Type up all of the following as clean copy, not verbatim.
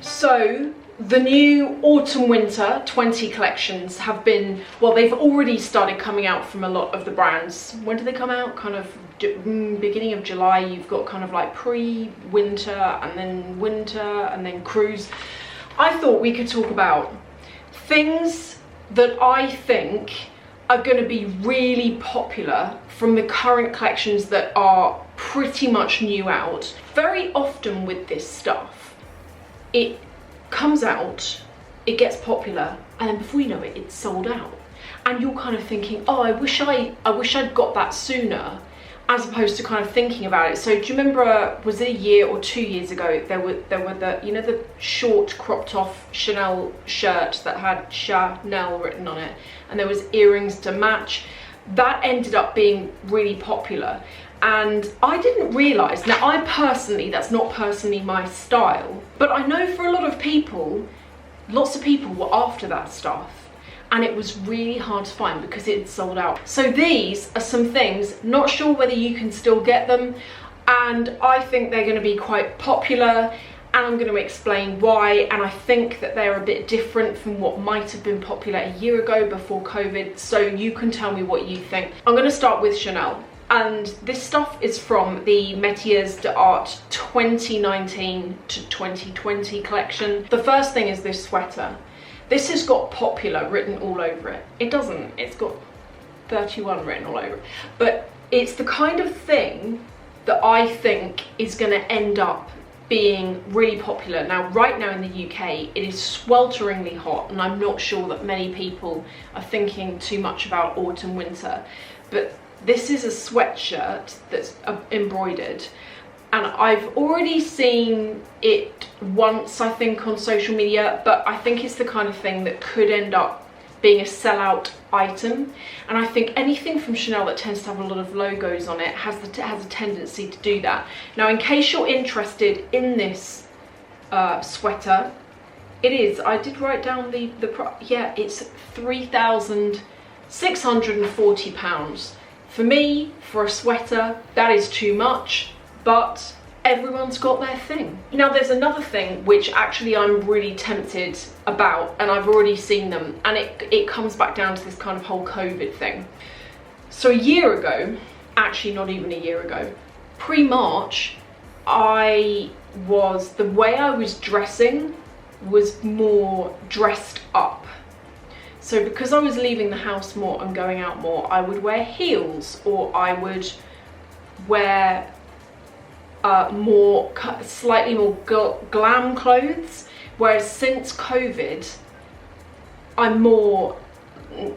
So the new autumn winter 20 collections have been, well, they've already started coming out from a lot of the brands. When do they come out? Kind of beginning of July. You've got kind of like pre-winter and then cruise. I thought we could talk about things that I think are going to be really popular from the current collections that are pretty much new out. Very often with this stuff, it comes out, it gets popular, and then before you know it, it's sold out. And you're kind of thinking, oh, I wish I'd got that sooner, as opposed to kind of thinking about it. So do you remember, was it a year or 2 years ago, there were the, you know, the short cropped off Chanel shirt that had Chanel written on it, and there was earrings to match? That ended up being really popular. And I didn't realise, now I personally, that's not personally my style, but I know for a lot of people, lots of people were after that stuff, and it was really hard to find because it sold out. So these are some things, not sure whether you can still get them, and I think they're going to be quite popular, and I'm going to explain why. And I think that they're a bit different from what might have been popular a year ago before COVID, so you can tell me what you think. I'm going to start with Chanel. And this stuff is from the Métiers d'Art 2019 to 2020 collection. The first thing is this sweater. This has got popular written all over it. It doesn't, it's got 31 written all over it. But it's the kind of thing that I think is going to end up being really popular. Now, right now in the UK, it is swelteringly hot, and I'm not sure that many people are thinking too much about autumn, winter. But this is a sweatshirt that's embroidered, and I've already seen it once, I think, on social media, but I think it's the kind of thing that could end up being a sellout item. And I think anything from Chanel that tends to have a lot of logos on it has a tendency to do that. Now, in case you're interested in this sweater, it is, I did write down the price, yeah, it's £3,640. For me, for a sweater, that is too much, but everyone's got their thing. Now, there's another thing which actually I'm really tempted about, and I've already seen them, and it comes back down to this kind of whole COVID thing. So a year ago, actually not even a year ago, pre-March, the way I was dressing was more dressed up. So because I was leaving the house more and going out more, I would wear heels, or I would wear slightly more glam clothes. Whereas since COVID, I'm more,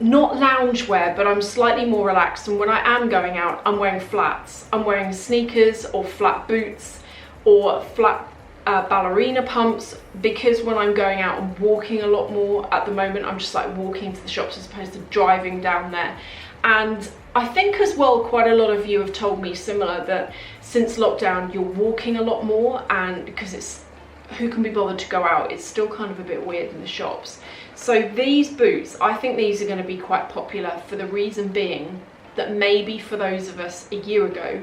not loungewear, but I'm slightly more relaxed. And when I am going out, I'm wearing flats. I'm wearing sneakers or flat boots or flat ballerina pumps, because when I'm going out and walking a lot more at the moment, I'm just like walking to the shops as opposed to driving down there. And I think as well, quite a lot of you have told me similar, that since lockdown you're walking a lot more, and because it's, who can be bothered to go out, it's still kind of a bit weird in the shops. So these boots, I think these are going to be quite popular, for the reason being that maybe for those of us a year ago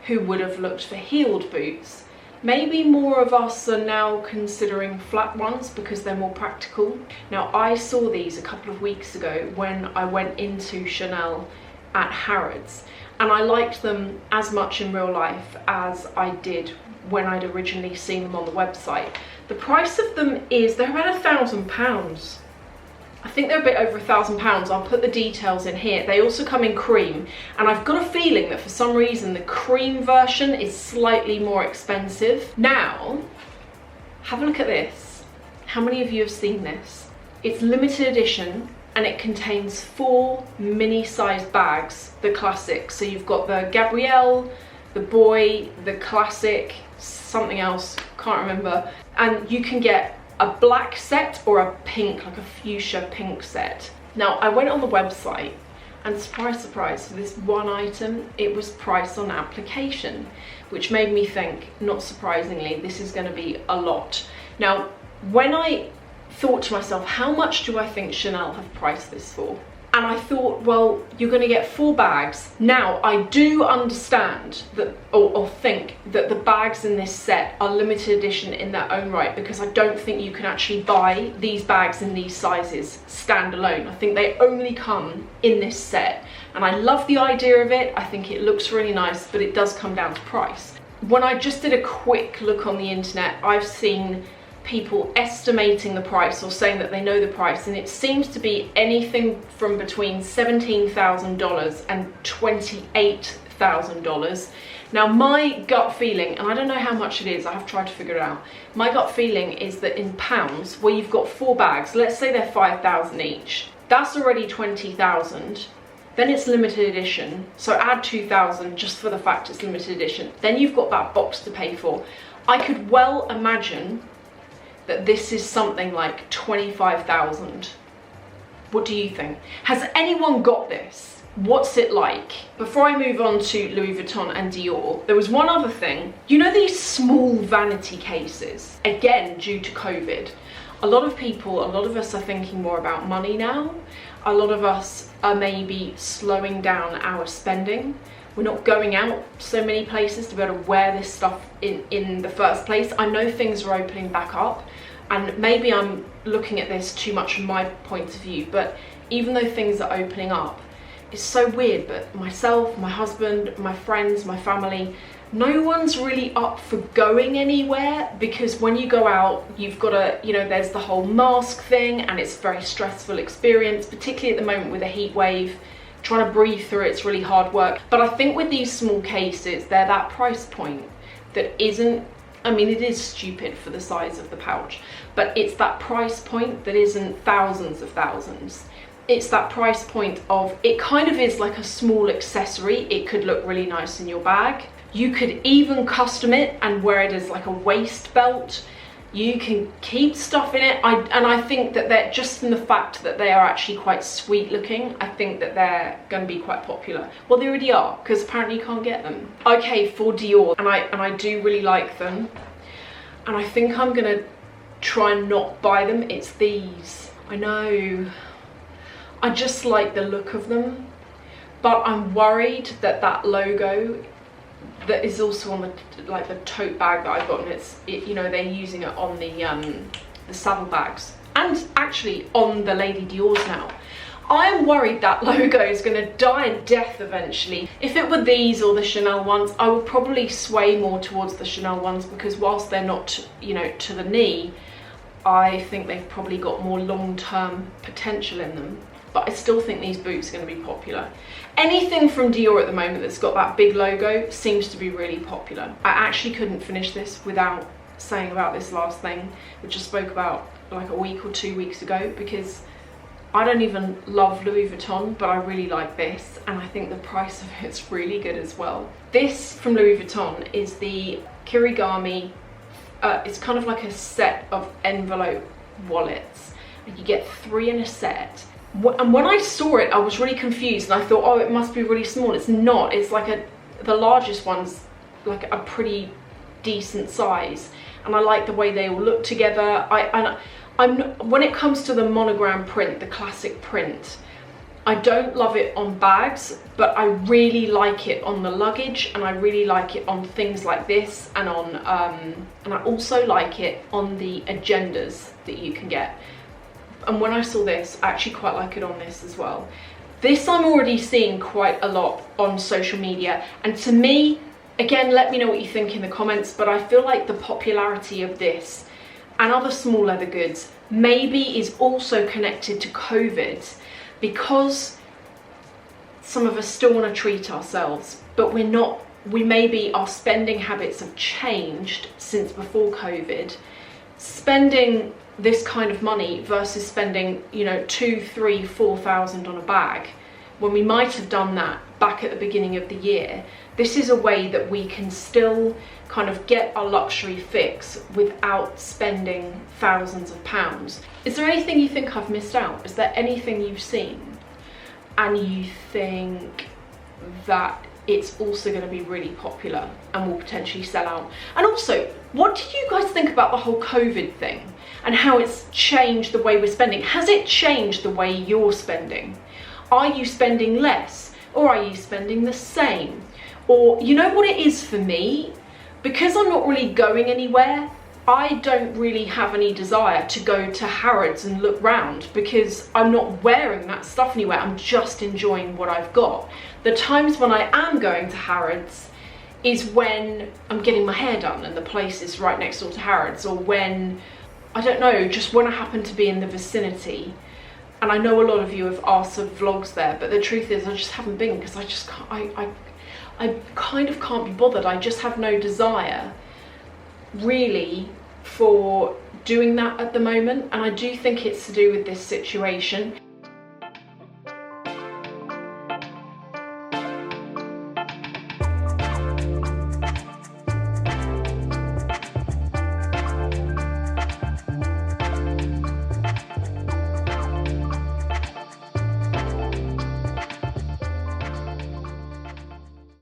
who would have looked for heeled boots, maybe more of us are now considering flat ones because they're more practical. Now, I saw these a couple of weeks ago when I went into Chanel at Harrods, and I liked them as much in real life as I did when I'd originally seen them on the website. The price of them is, they're about £1,000. I think they're a bit over £1,000. I'll put the details in here. They also come in cream, and I've got a feeling that for some reason the cream version is slightly more expensive. Now, have a look at this. How many of you have seen this? It's limited edition, and it contains 4 mini-sized bags, the classic. So you've got the Gabrielle, the boy, the classic, something else, can't remember. And you can get a black set or a pink, like a fuchsia pink set. Now, I went on the website, and surprise, surprise, for this one item, it was priced on application, which made me think, not surprisingly, this is going to be a lot. Now, when I thought to myself, how much do I think Chanel have priced this for? And I thought, well, you're going to get 4 bags. Now, I do understand that, or think that the bags in this set are limited edition in their own right, because I don't think you can actually buy these bags in these sizes standalone. I think they only come in this set. And I love the idea of it. I think it looks really nice, but it does come down to price. When I just did a quick look on the internet, I've seen people estimating the price or saying that they know the price, and it seems to be anything from between $17,000 and $28,000. Now, my gut feeling, and I don't know how much it is, I have tried to figure it out, my gut feeling is that in pounds, where you've got 4 bags, let's say they're 5,000 each, that's already 20,000. Then it's limited edition, so add 2,000 just for the fact it's limited edition. Then you've got that box to pay for. I could well imagine that this is something like 25,000. What do you think? Has anyone got this? What's it like? Before I move on to Louis Vuitton and Dior, there was one other thing. You know these small vanity cases? Again, due to COVID, a lot of us are thinking more about money now. A lot of us are maybe slowing down our spending. We're not going out so many places to be able to wear this stuff in the first place. I know things are opening back up, and maybe I'm looking at this too much from my point of view, but even though things are opening up, it's so weird, but myself, my husband, my friends, my family, no one's really up for going anywhere, because when you go out, you've got to, there's the whole mask thing, and it's a very stressful experience, particularly at the moment with a heat wave. Trying to breathe through it's really hard work. But I think with these small cases, they're that price point that isn't, I mean, it is stupid for the size of the pouch, but it's that price point that isn't thousands of thousands. It's that price point of, it kind of is like a small accessory. It could look really nice in your bag. You could even custom it and wear it as like a waist belt. You can keep stuff in it. And I think that they're, just from the fact that they are actually quite sweet looking, I think that they're going to be quite popular. Well, they already are, because apparently you can't get them. Okay, for Dior, and I do really like them. And I think I'm going to try and not buy them. It's these. I know. I just like the look of them. But I'm worried that that logo that is also on the tote bag that I got, and they're using it on the saddlebags, and actually on the Lady Dior's now. I am worried that logo is going to die a death eventually. If it were these or the Chanel ones, I would probably sway more towards the Chanel ones, because whilst they're not, to the knee, I think they've probably got more long-term potential in them. But I still think these boots are going to be popular. Anything from Dior at the moment that's got that big logo seems to be really popular. I actually couldn't finish this without saying about this last thing, which I spoke about like a week or 2 weeks ago, because I don't even love Louis Vuitton, but I really like this, and I think the price of it's really good as well. This from Louis Vuitton is the Kirigami. It's kind of like a set of envelope wallets. You get 3 in a set. And when I saw it, I was really confused, and I thought, oh, it must be really small. It's not. It's like the largest one's like a pretty decent size, and I like the way they all look together. When it comes to the monogram print, the classic print, I don't love it on bags, but I really like it on the luggage, and I really like it on things like this, and on and I also like it on the agendas that you can get. And when I saw this, I actually quite like it on this as well. This I'm already seeing quite a lot on social media, and to me, again, let me know what you think in the comments, but I feel like the popularity of this and other small leather goods maybe is also connected to COVID, because some of us still want to treat ourselves, but we're not. Maybe our spending habits have changed since before COVID. Spending this kind of money versus spending, 2,000, 3,000, 4,000 on a bag, when we might have done that back at the beginning of the year. This is a way that we can still kind of get our luxury fix without spending thousands of pounds. Is there anything you think I've missed out? Is there anything you've seen and you think that it's also going to be really popular and will potentially sell out? And also, what do you guys think about the whole COVID thing and how it's changed the way we're spending? Has it changed the way you're spending? Are you spending less or are you spending the same? Or you know what it is for me? Because I'm not really going anywhere, I don't really have any desire to go to Harrods and look round because I'm not wearing that stuff anywhere. I'm just enjoying what I've got. The times when I am going to Harrods is when I'm getting my hair done and the place is right next door to Harrods, or when, I don't know, just when I happen to be in the vicinity. And I know a lot of you have asked for vlogs there, but the truth is I just haven't been because I just can't, I kind of can't be bothered. I just have no desire really for doing that at the moment, and I do think it's to do with this situation.